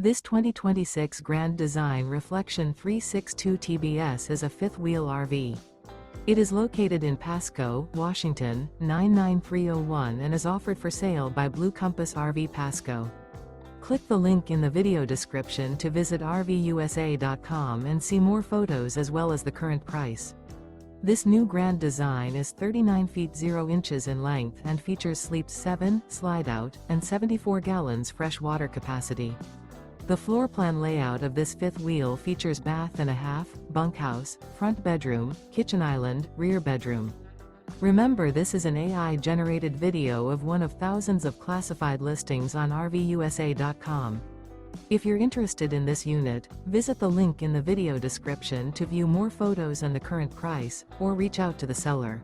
This 2026 Grand Design Reflection 362 TBS is a fifth-wheel RV. It is located in Pasco, Washington, 99301 and is offered for sale by Blue Compass RV Pasco. Click the link in the video description to visit RVUSA.com and see more photos as well as the current price. This new Grand Design is 39 feet 0 inches in length and features sleeps 7, Slideout, and 74 gallons fresh water capacity. The floor plan layout of this fifth wheel features bath and a half, bunkhouse, front bedroom, kitchen island, rear bedroom. Remember, this is an AI-generated video of one of thousands of classified listings on RVUSA.com. If you're interested in this unit, visit the link in the video description to view more photos and the current price, or reach out to the seller.